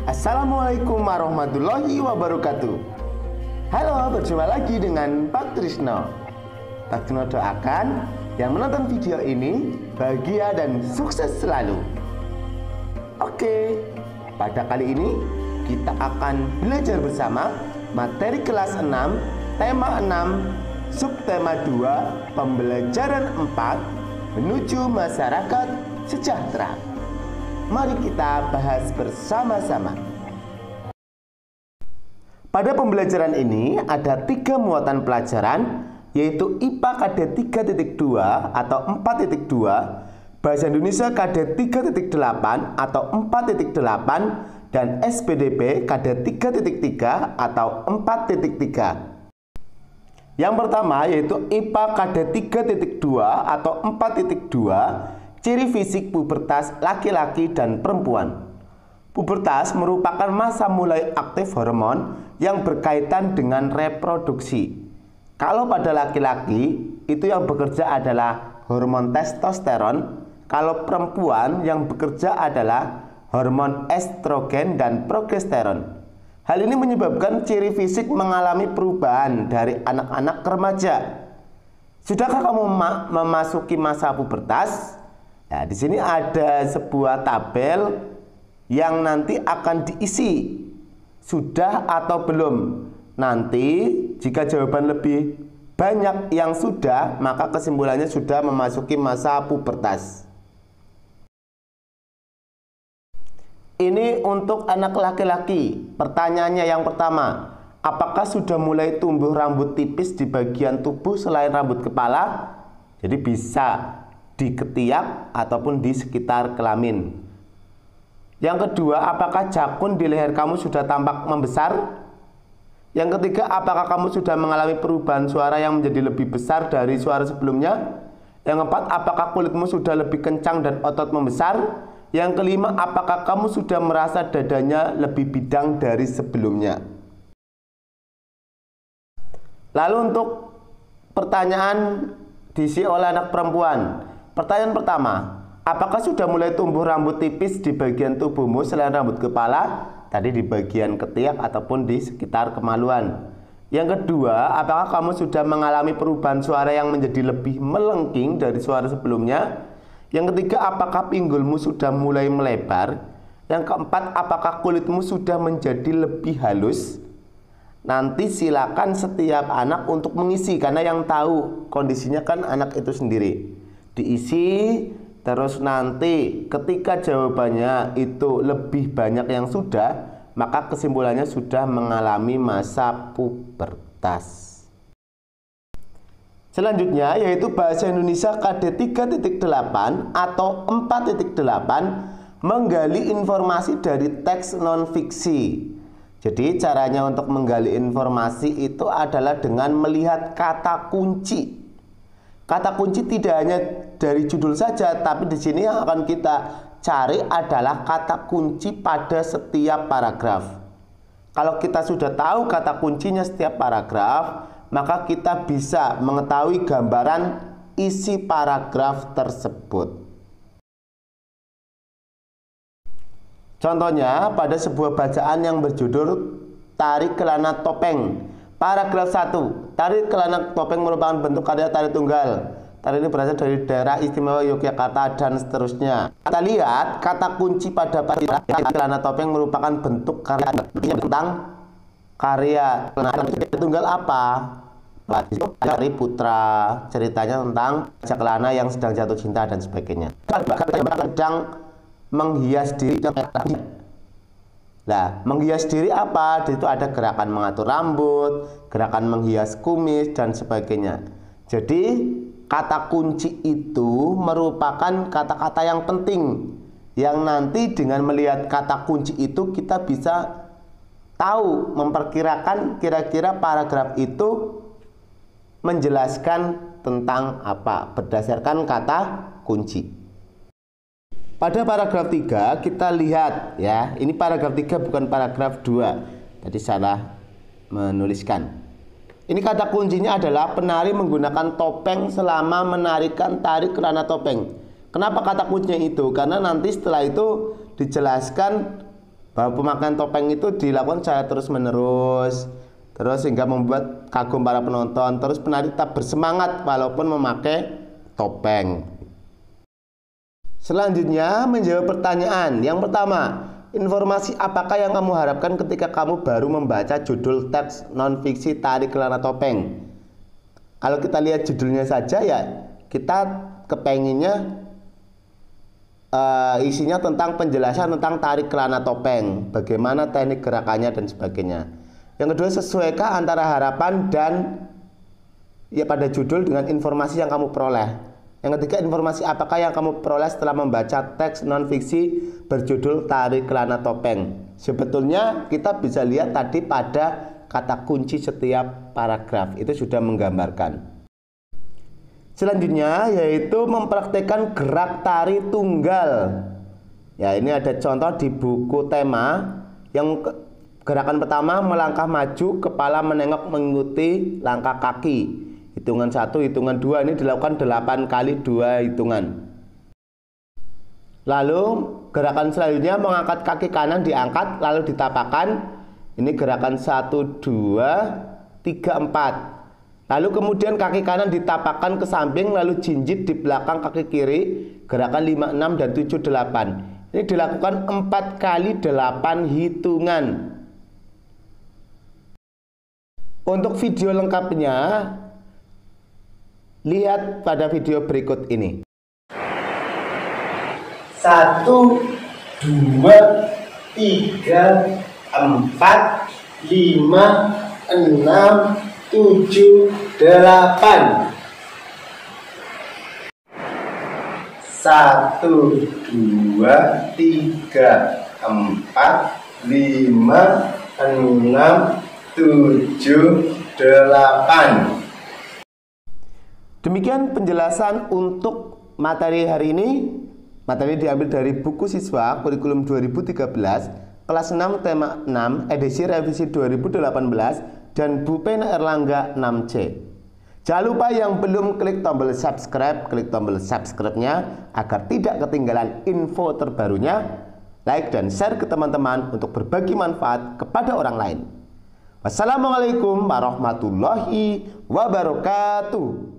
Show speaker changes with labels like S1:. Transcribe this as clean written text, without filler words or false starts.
S1: Assalamualaikum warahmatullahi wabarakatuh. Halo, berjumpa lagi dengan Pak Trisno. Pak Trisno doakan yang menonton video ini bahagia dan sukses selalu. Oke, pada kali ini kita akan belajar bersama materi kelas 6, tema 6, subtema 2, pembelajaran 4, menuju masyarakat sejahtera. Mari kita bahas bersama-sama. Pada pembelajaran ini ada 3 muatan pelajaran, yaitu IPA KD 3.2 atau 4.2, Bahasa Indonesia KD 3.8 atau 4.8, dan SPDP KD 3.3 atau 4.3. Yang pertama yaitu IPA KD 3.2 atau 4.2, ciri fisik pubertas laki-laki dan perempuan. Pubertas merupakan masa mulai aktif hormon yang berkaitan dengan reproduksi. Kalau pada laki-laki itu yang bekerja adalah hormon testosteron, kalau perempuan yang bekerja adalah hormon estrogen dan progesteron. Hal ini menyebabkan ciri fisik mengalami perubahan dari anak-anak ke remaja. Sudahkah kamu memasuki masa pubertas? Nah, di sini ada sebuah tabel yang nanti akan diisi sudah atau belum. Nanti jika jawaban lebih banyak yang sudah, maka kesimpulannya sudah memasuki masa pubertas. Ini untuk anak laki-laki. Pertanyaannya yang pertama, apakah sudah mulai tumbuh rambut tipis di bagian tubuh selain rambut kepala? Jadi bisa di ketiak ataupun di sekitar kelamin. Yang kedua, apakah jakun di leher kamu sudah tampak membesar? Yang ketiga, apakah kamu sudah mengalami perubahan suara yang menjadi lebih besar dari suara sebelumnya? Yang keempat, apakah kulitmu sudah lebih kencang dan otot membesar? Yang kelima, apakah kamu sudah merasa dadanya lebih bidang dari sebelumnya? Lalu untuk pertanyaan diisi oleh anak perempuan. Pertanyaan pertama, apakah sudah mulai tumbuh rambut tipis di bagian tubuhmu selain rambut kepala? Tadi di bagian ketiak ataupun di sekitar kemaluan. Yang kedua, apakah kamu sudah mengalami perubahan suara yang menjadi lebih melengking dari suara sebelumnya? Yang ketiga, apakah pinggulmu sudah mulai melebar? Yang keempat, apakah kulitmu sudah menjadi lebih halus? Nanti silakan setiap anak untuk mengisi, karena yang tahu kondisinya kan anak itu sendiri. Diisi, terus nanti ketika jawabannya itu lebih banyak yang sudah, maka kesimpulannya sudah mengalami masa pubertas. Selanjutnya yaitu Bahasa Indonesia KD 3.8 atau 4.8, menggali informasi dari teks non-fiksi. Jadi caranya untuk menggali informasi itu adalah dengan melihat kata kunci. Kata kunci tidak hanya dari judul saja, tapi di sini yang akan kita cari adalah kata kunci pada setiap paragraf. Kalau kita sudah tahu kata kuncinya setiap paragraf, maka kita bisa mengetahui gambaran isi paragraf tersebut. Contohnya pada sebuah bacaan yang berjudul Tari Kelana Topeng. Paragraf 1, tari kelana topeng merupakan bentuk karya tari tunggal. Tari ini berasal dari daerah istimewa Yogyakarta dan seterusnya. Kita lihat kata kunci pada paragraf kelana topeng merupakan bentuk karya tentang karya tunggal apa? Tari Putra, ceritanya tentang kelana yang sedang jatuh cinta dan sebagainya. Sedang menghias diri. Nah, menghias diri apa? Di situ ada gerakan mengatur rambut, gerakan menghias kumis, dan sebagainya. Jadi, kata kunci itu merupakan kata-kata yang penting, yang nanti dengan melihat kata kunci itu kita bisa tahu, memperkirakan kira-kira paragraf itu menjelaskan tentang apa berdasarkan kata kunci. Pada paragraf 3 kita lihat ya, ini paragraf 3 bukan paragraf 2. Tadi salah menuliskan. Ini kata kuncinya adalah penari menggunakan topeng selama menarikan tari kelana topeng. Kenapa kata kuncinya itu? Karena nanti setelah itu dijelaskan bahwa pemakaian topeng itu dilakukan secara terus-menerus, terus sehingga membuat kagum para penonton, terus penari tetap bersemangat walaupun memakai topeng. Selanjutnya menjawab pertanyaan. Yang pertama, informasi apakah yang kamu harapkan ketika kamu baru membaca judul teks non-fiksi Tari Kelana Topeng? Kalau kita lihat judulnya saja ya, kita kepenginnya isinya tentang penjelasan tentang tari kelana topeng, bagaimana teknik gerakannya dan sebagainya. Yang kedua, sesuaikah antara harapan dan ya pada judul dengan informasi yang kamu peroleh. Yang ketiga, informasi apakah yang kamu peroleh setelah membaca teks non-fiksi berjudul Tari Kelana Topeng. Sebetulnya kita bisa lihat tadi pada kata kunci setiap paragraf itu sudah menggambarkan. Selanjutnya yaitu mempraktekkan gerak tari tunggal. Ya, ini ada contoh di buku tema. Yang gerakan pertama melangkah maju, kepala menengok mengikuti langkah kaki. Hitungan 1, hitungan 2 ini dilakukan 8 kali 2 hitungan. Lalu gerakan selanjutnya mengangkat kaki kanan diangkat lalu ditapakkan. Ini gerakan 1, 2, 3, 4. Lalu kemudian kaki kanan ditapakkan ke samping lalu jinjit di belakang kaki kiri, gerakan 5, 6 dan 7, 8. Ini dilakukan 4 kali 8 hitungan. Untuk video lengkapnya lihat pada video berikut ini. 1, 2, 3, 4, 5, 6, 7, 8. 1, 2, 3, 4, 5, 6, 7, 8. Demikian penjelasan untuk materi hari ini. Materi diambil dari buku siswa kurikulum 2013 kelas 6 tema 6 edisi revisi 2018 dan Bu Pena Erlangga 6C. Jangan lupa yang belum klik tombol subscribe, klik tombol subscribe-nya agar tidak ketinggalan info terbarunya. Like dan share ke teman-teman untuk berbagi manfaat kepada orang lain. Wassalamualaikum warahmatullahi wabarakatuh.